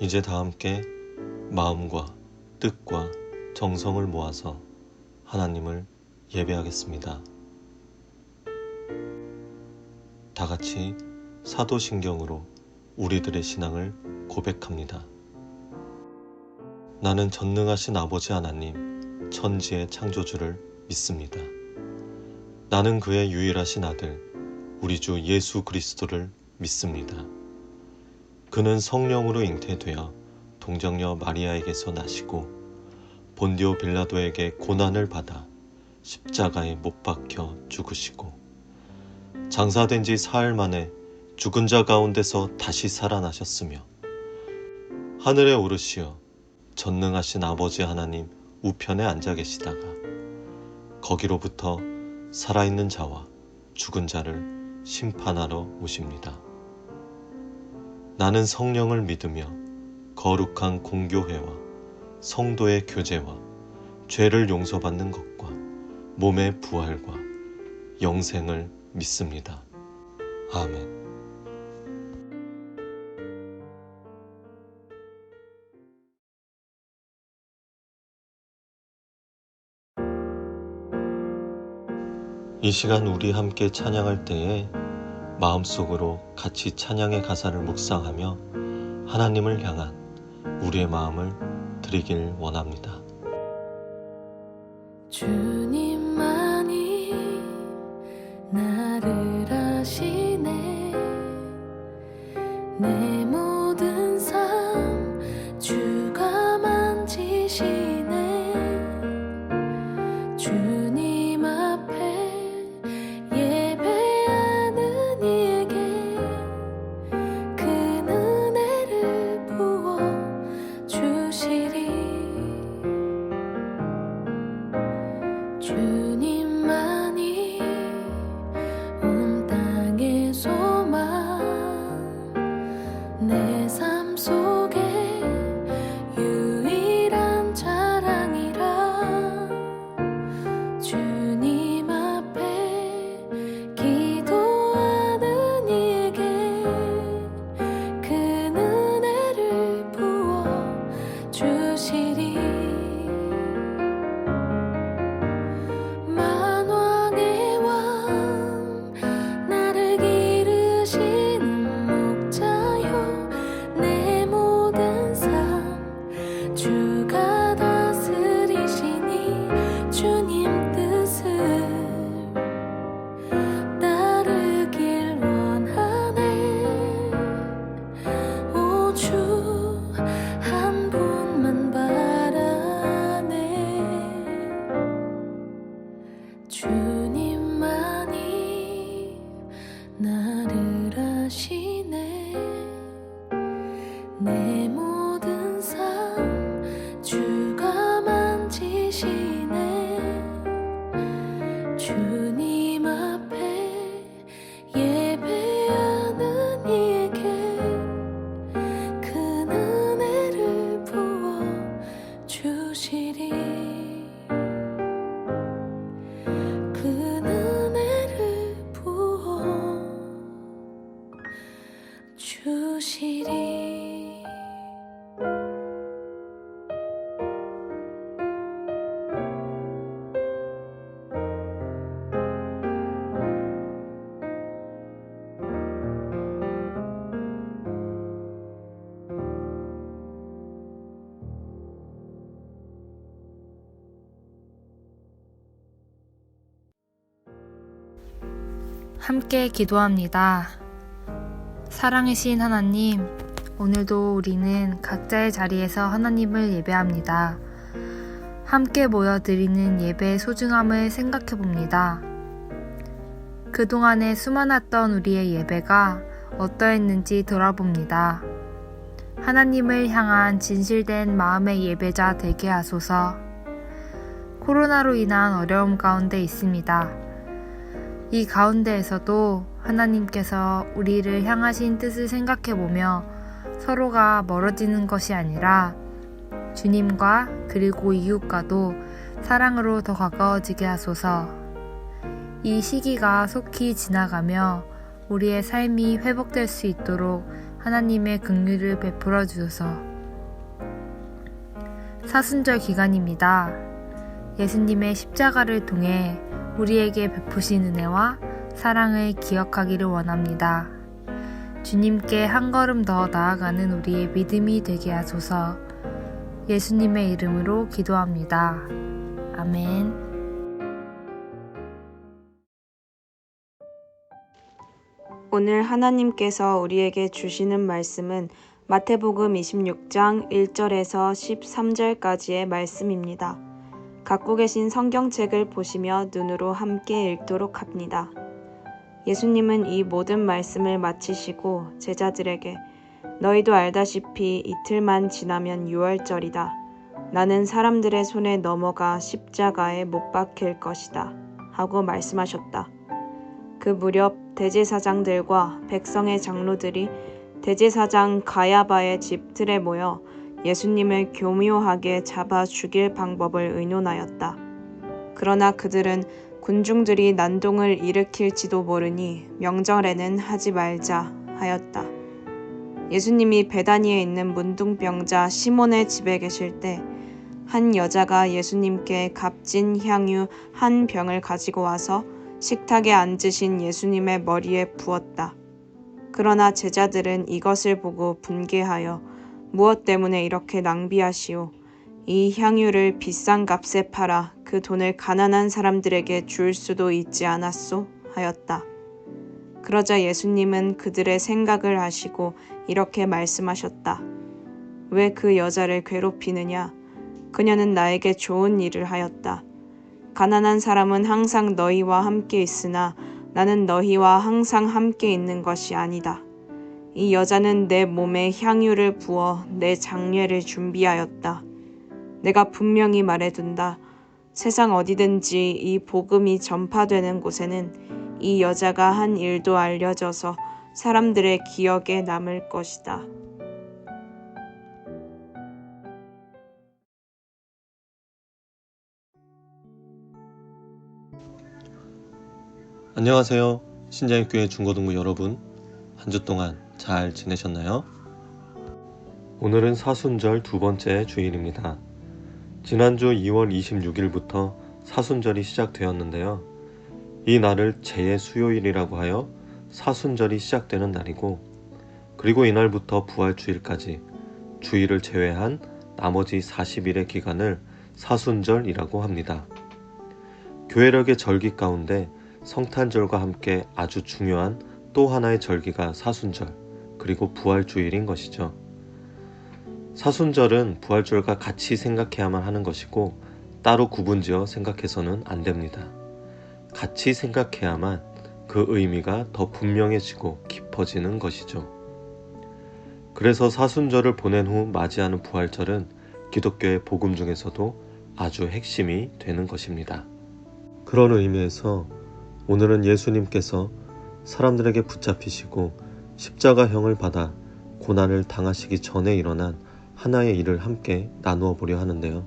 이제 다 함께 마음과 뜻과 정성을 모아서 하나님을 예배하겠습니다. 다 같이 사도신경으로 우리들의 신앙을 고백합니다. 나는 전능하신 아버지 하나님, 천지의 창조주를 믿습니다. 나는 그의 유일하신 아들, 우리 주 예수 그리스도를 믿습니다. 그는 성령으로 잉태되어 동정녀 마리아에게서 나시고 본디오 빌라도에게 고난을 받아 십자가에 못 박혀 죽으시고 장사된 지 사흘 만에 죽은 자 가운데서 다시 살아나셨으며 하늘에 오르시어 전능하신 아버지 하나님 우편에 앉아 계시다가 거기로부터 살아있는 자와 죽은 자를 심판하러 오십니다. 나는 성령을 믿으며 거룩한 공교회와 성도의 교제와 죄를 용서받는 것과 몸의 부활과 영생을 믿습니다. 아멘. 이 시간 우리 함께 찬양할 때에 마음속으로 같이 찬양의 가사를 묵상하며 하나님을 향한 우리의 마음을 드리길 원합니다. 주님만이 나를 아시네. 내 모든 삶 주가 만지시네. 주님 앞에 예배하는 이에게 그 은혜를 부어 주시리. 주님만이 온 땅의 소망, 내 삶 속에 유일한 자랑이라. 주님 앞에 기도하는 이에게 그 은혜를 부어 주시리. 만왕의 왕 나를 기르시는 목자요. 내 모든 삶 주가 다스리시니 주님 뜻을 따르길 원하네. 오 주 한 분만 바라네. 주님만이 나를 아시네. 내 모든 삶 주가 만지시네. 주님 앞에 예배하는 이에게 큰 은혜를 부어 주시리. 큰 은혜를 부어 주시리. 함께 기도합니다. 사랑이신 하나님, 오늘도 우리는 각자의 자리에서 하나님을 예배합니다. 함께 모여 드리는 예배의 소중함을 생각해 봅니다. 그동안에 수많았던 우리의 예배가 어떠했는지 돌아봅니다. 하나님을 향한 진실된 마음의 예배자 되게 하소서. 코로나로 인한 어려움 가운데 있습니다. 이 가운데에서도 하나님께서 우리를 향하신 뜻을 생각해보며 서로가 멀어지는 것이 아니라 주님과 그리고 이웃과도 사랑으로 더 가까워지게 하소서. 이 시기가 속히 지나가며 우리의 삶이 회복될 수 있도록 하나님의 긍휼을 베풀어 주소서. 사순절 기간입니다. 예수님의 십자가를 통해 우리에게 베푸신 은혜와 사랑을 기억하기를 원합니다. 주님께 한 걸음 더 나아가는 우리의 믿음이 되게 하소서. 예수님의 이름으로 기도합니다. 아멘. 오늘 하나님께서 우리에게 주시는 말씀은 마태복음 26장 1절에서 13절까지의 말씀입니다. 갖고 계신 성경책을 보시며 눈으로 함께 읽도록 합니다. 예수님은 이 모든 말씀을 마치시고 제자들에게 너희도 알다시피 이틀만 지나면 유월절이다. 나는 사람들의 손에 넘어가 십자가에 못 박힐 것이다. 하고 말씀하셨다. 그 무렵 대제사장들과 백성의 장로들이 대제사장 가야바의 집 틀에 모여 예수님을 교묘하게 잡아 죽일 방법을 의논하였다. 그러나 그들은 군중들이 난동을 일으킬지도 모르니 명절에는 하지 말자 하였다. 예수님이 베다니에 있는 문둥병자 시몬의 집에 계실 때 한 여자가 예수님께 값진 향유 한 병을 가지고 와서 식탁에 앉으신 예수님의 머리에 부었다. 그러나 제자들은 이것을 보고 분개하여 무엇 때문에 이렇게 낭비하시오? 이 향유를 비싼 값에 팔아 그 돈을 가난한 사람들에게 줄 수도 있지 않았소? 하였다. 그러자 예수님은 그들의 생각을 아시고 이렇게 말씀하셨다. 왜 그 여자를 괴롭히느냐? 그녀는 나에게 좋은 일을 하였다. 가난한 사람은 항상 너희와 함께 있으나 나는 너희와 항상 함께 있는 것이 아니다. 이 여자는 내 몸에 향유를 부어 내 장례를 준비하였다. 내가 분명히 말해둔다. 세상 어디든지 이 복음이 전파되는 곳에는 이 여자가 한 일도 알려져서 사람들의 기억에 남을 것이다. 안녕하세요. 신자유교회 중고등부 여러분, 한 주 동안 잘 지내셨나요? 오늘은 사순절 두 번째 주일입니다. 지난주 2월 26일부터 사순절이 시작되었는데요. 이 날을 재수요일이라고 하여 사순절이 시작되는 날이고, 그리고 이날부터 부활주일까지 주일을 제외한 나머지 40일의 기간을 사순절이라고 합니다. 교회력의 절기 가운데 성탄절과 함께 아주 중요한 또 하나의 절기가 사순절, 그리고 부활주일인 것이죠. 사순절은 부활절과 같이 생각해야만 하는 것이고 따로 구분지어 생각해서는 안 됩니다. 같이 생각해야만 그 의미가 더 분명해지고 깊어지는 것이죠. 그래서 사순절을 보낸 후 맞이하는 부활절은 기독교의 복음 중에서도 아주 핵심이 되는 것입니다. 그런 의미에서 오늘은 예수님께서 사람들에게 붙잡히시고 십자가형을 받아 고난을 당하시기 전에 일어난 하나의 일을 함께 나누어 보려 하는데요.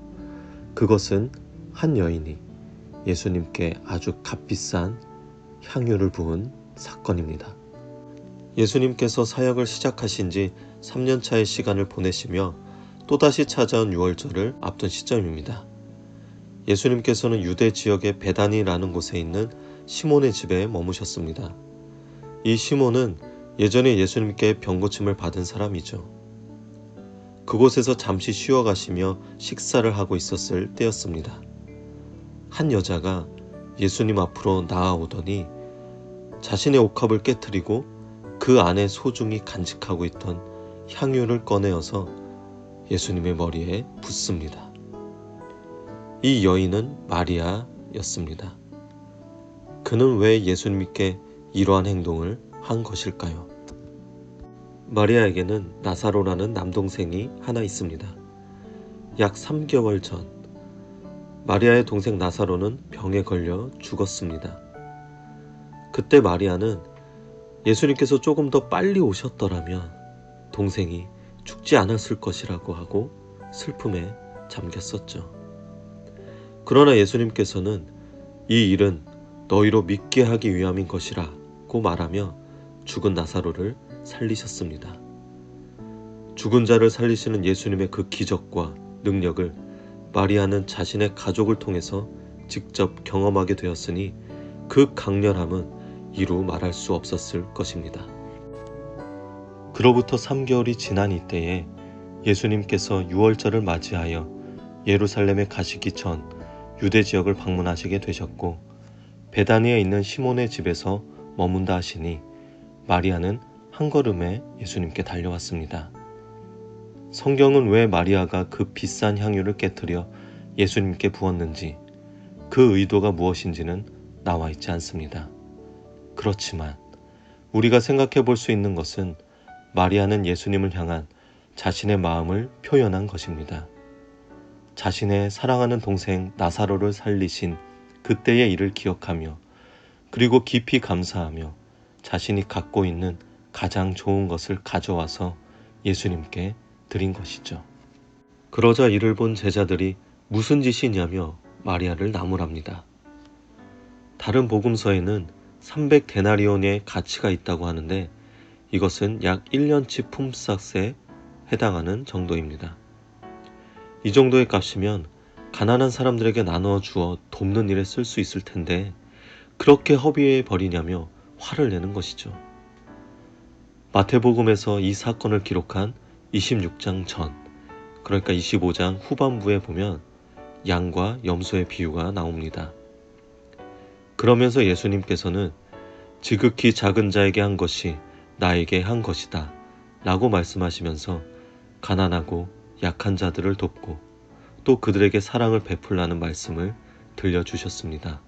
그것은 한 여인이 예수님께 아주 값비싼 향유를 부은 사건입니다. 예수님께서 사역을 시작하신 지 3년차의 시간을 보내시며 또다시 찾아온 유월절을 앞둔 시점입니다. 예수님께서는 유대 지역의 베다니라는 곳에 있는 시몬의 집에 머무셨습니다. 이 시몬은 예전에 예수님께 병고침을 받은 사람이죠. 그곳에서 잠시 쉬어 가시며 식사를 하고 있었을 때였습니다. 한 여자가 예수님 앞으로 나아오더니 자신의 옥합을 깨트리고 그 안에 소중히 간직하고 있던 향유를 꺼내어서 예수님의 머리에 붓습니다. 이 여인은 마리아였습니다. 그는 왜 예수님께 이러한 행동을 한 것일까요? 마리아에게는 나사로라는 남동생이 하나 있습니다. 약 3개월 전 마리아의 동생 나사로는 병에 걸려 죽었습니다. 그때 마리아는 예수님께서 조금 더 빨리 오셨더라면 동생이 죽지 않았을 것이라고 하고 슬픔에 잠겼었죠. 그러나 예수님께서는 이 일은 너희로 믿게 하기 위함인 것이라고 말하며 죽은 나사로를 살리셨습니다. 죽은 자를 살리시는 예수님의 그 기적과 능력을 마리아는 자신의 가족을 통해서 직접 경험하게 되었으니 그 강렬함은 이루 말할 수 없었을 것입니다. 그로부터 3개월이 지난 이때에 예수님께서 유월절을 맞이하여 예루살렘에 가시기 전 유대 지역을 방문하시게 되셨고 베다니에 있는 시몬의 집에서 머문다 하시니 마리아는 한 걸음에 예수님께 달려왔습니다. 성경은 왜 마리아가 그 비싼 향유를 깨뜨려 예수님께 부었는지 그 의도가 무엇인지는 나와 있지 않습니다. 그렇지만 우리가 생각해 볼 수 있는 것은 마리아는 예수님을 향한 자신의 마음을 표현한 것입니다. 자신의 사랑하는 동생 나사로를 살리신 그때의 일을 기억하며 그리고 깊이 감사하며 자신이 갖고 있는 가장 좋은 것을 가져와서 예수님께 드린 것이죠. 그러자 이를 본 제자들이 무슨 짓이냐며 마리아를 나무랍니다. 다른 복음서에는 300데나리온의 가치가 있다고 하는데 이것은 약 1년치 품삯에 해당하는 정도입니다. 이 정도의 값이면 가난한 사람들에게 나누어 주어 돕는 일에 쓸 수 있을 텐데 그렇게 허비해 버리냐며 화를 내는 것이죠. 마태복음에서 이 사건을 기록한 26장 전, 그러니까 25장 후반부에 보면 양과 염소의 비유가 나옵니다. 그러면서 예수님께서는 지극히 작은 자에게 한 것이 나에게 한 것이다 라고 말씀하시면서 가난하고 약한 자들을 돕고 또 그들에게 사랑을 베풀라는 말씀을 들려주셨습니다.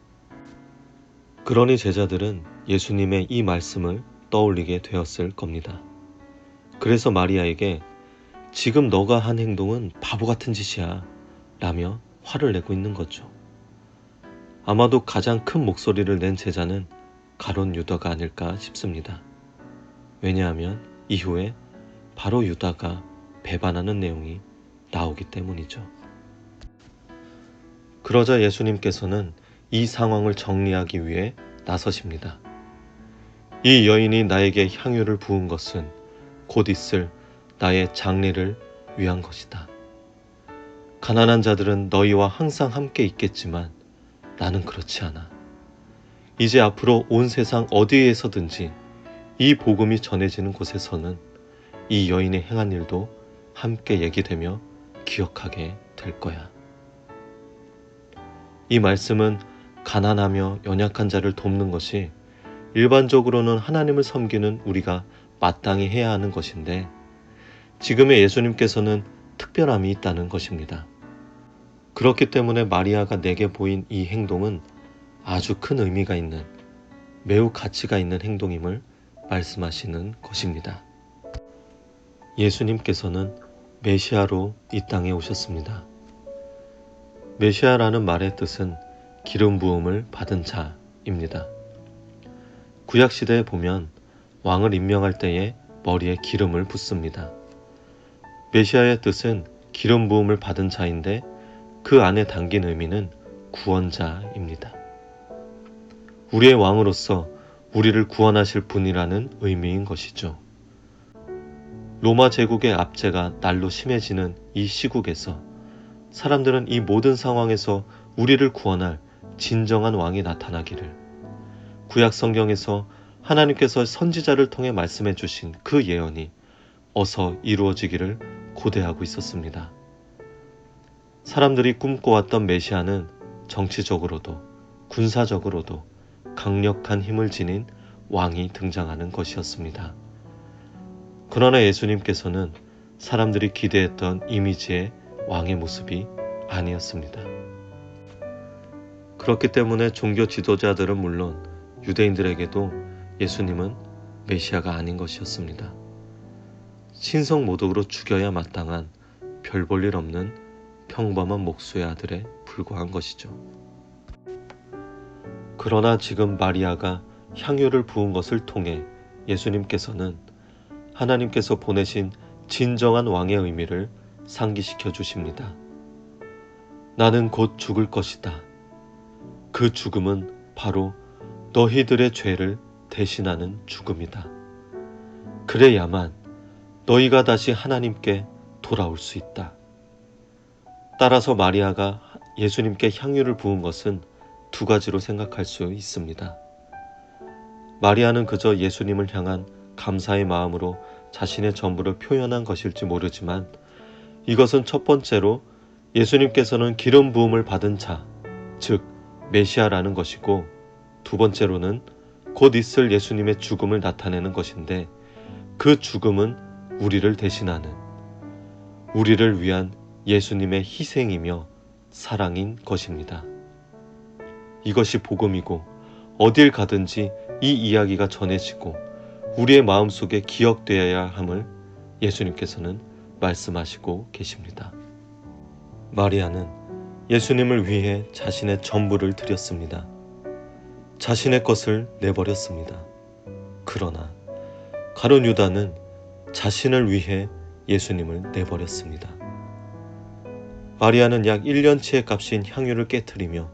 그러니 제자들은 예수님의 이 말씀을 떠올리게 되었을 겁니다. 그래서 마리아에게 지금 너가 한 행동은 바보 같은 짓이야 라며 화를 내고 있는 거죠. 아마도 가장 큰 목소리를 낸 제자는 가룟 유다가 아닐까 싶습니다. 왜냐하면 이후에 바로 유다가 배반하는 내용이 나오기 때문이죠. 그러자 예수님께서는 이 상황을 정리하기 위해 나서십니다. 이 여인이 나에게 향유를 부은 것은 곧 있을 나의 장례를 위한 것이다. 가난한 자들은 너희와 항상 함께 있겠지만 나는 그렇지 않아. 이제 앞으로 온 세상 어디에서든지 이 복음이 전해지는 곳에서는 이 여인의 행한 일도 함께 얘기되며 기억하게 될 거야. 이 말씀은 가난하며 연약한 자를 돕는 것이 일반적으로는 하나님을 섬기는 우리가 마땅히 해야 하는 것인데 지금의 예수님께서는 특별함이 있다는 것입니다. 그렇기 때문에 마리아가 내게 보인 이 행동은 아주 큰 의미가 있는 매우 가치가 있는 행동임을 말씀하시는 것입니다. 예수님께서는 메시아로 이 땅에 오셨습니다. 메시아라는 말의 뜻은 기름 부음을 받은 자입니다. 구약시대에 보면 왕을 임명할 때에 머리에 기름을 붓습니다. 메시아의 뜻은 기름 부음을 받은 자인데 그 안에 담긴 의미는 구원자입니다. 우리의 왕으로서 우리를 구원하실 분이라는 의미인 것이죠. 로마 제국의 압제가 날로 심해지는 이 시국에서 사람들은 이 모든 상황에서 우리를 구원할 진정한 왕이 나타나기를 구약 성경에서 하나님께서 선지자를 통해 말씀해 주신 그 예언이 어서 이루어지기를 고대하고 있었습니다. 사람들이 꿈꿔왔던 메시아는 정치적으로도 군사적으로도 강력한 힘을 지닌 왕이 등장하는 것이었습니다. 그러나 예수님께서는 사람들이 기대했던 이미지의 왕의 모습이 아니었습니다. 그렇기 때문에 종교 지도자들은 물론 유대인들에게도 예수님은 메시아가 아닌 것이었습니다. 신성 모독으로 죽여야 마땅한 별 볼 일 없는 평범한 목수의 아들에 불과한 것이죠. 그러나 지금 마리아가 향유를 부은 것을 통해 예수님께서는 하나님께서 보내신 진정한 왕의 의미를 상기시켜 주십니다. 나는 곧 죽을 것이다. 그 죽음은 바로 너희들의 죄를 대신하는 죽음이다. 그래야만 너희가 다시 하나님께 돌아올 수 있다. 따라서 마리아가 예수님께 향유를 부은 것은 두 가지로 생각할 수 있습니다. 마리아는 그저 예수님을 향한 감사의 마음으로 자신의 전부를 표현한 것일지 모르지만 이것은 첫 번째로 예수님께서는 기름 부음을 받은 자, 즉 메시아라는 것이고 두 번째로는 곧 있을 예수님의 죽음을 나타내는 것인데 그 죽음은 우리를 대신하는 우리를 위한 예수님의 희생이며 사랑인 것입니다. 이것이 복음이고 어딜 가든지 이 이야기가 전해지고 우리의 마음속에 기억되어야 함을 예수님께서는 말씀하시고 계십니다. 마리아는 예수님을 위해 자신의 전부를 드렸습니다. 자신의 것을 내버렸습니다. 그러나 가룟 유다는 자신을 위해 예수님을 내버렸습니다. 마리아는 약 1년치의 값인 향유를 깨트리며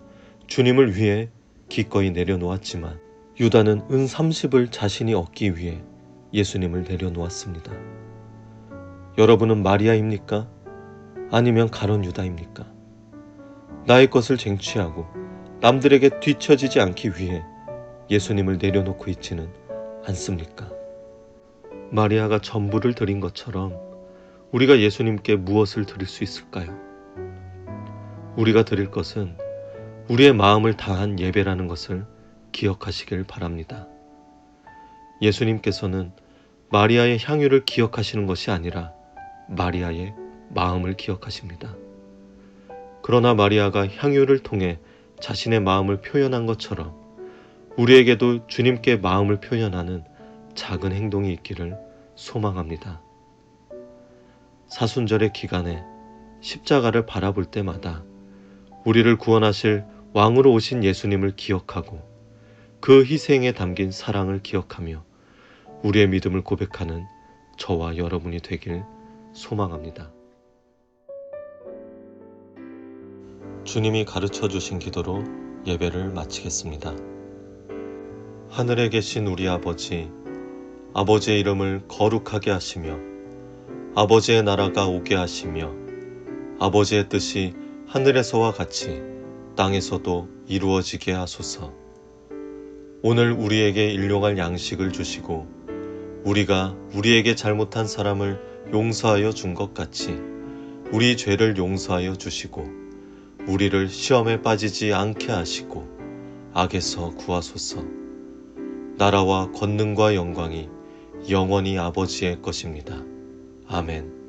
주님을 위해 기꺼이 내려놓았지만 유다는 은 30을 자신이 얻기 위해 예수님을 내려놓았습니다. 여러분은 마리아입니까? 아니면 가룟 유다입니까? 나의 것을 쟁취하고 남들에게 뒤처지지 않기 위해 예수님을 내려놓고 있지는 않습니까? 마리아가 전부를 드린 것처럼 우리가 예수님께 무엇을 드릴 수 있을까요? 우리가 드릴 것은 우리의 마음을 다한 예배라는 것을 기억하시길 바랍니다. 예수님께서는 마리아의 향유를 기억하시는 것이 아니라 마리아의 마음을 기억하십니다. 그러나 마리아가 향유를 통해 자신의 마음을 표현한 것처럼 우리에게도 주님께 마음을 표현하는 작은 행동이 있기를 소망합니다. 사순절의 기간에 십자가를 바라볼 때마다 우리를 구원하실 왕으로 오신 예수님을 기억하고 그 희생에 담긴 사랑을 기억하며 우리의 믿음을 고백하는 저와 여러분이 되길 소망합니다. 주님이 가르쳐 주신 기도로 예배를 마치겠습니다. 하늘에 계신 우리 아버지, 아버지의 이름을 거룩하게 하시며 아버지의 나라가 오게 하시며 아버지의 뜻이 하늘에서와 같이 땅에서도 이루어지게 하소서. 오늘 우리에게 일용할 양식을 주시고 우리가 우리에게 잘못한 사람을 용서하여 준 것 같이 우리 죄를 용서하여 주시고 우리를 시험에 빠지지 않게 하시고 악에서 구하소서. 나라와 권능과 영광이 영원히 아버지의 것입니다. 아멘.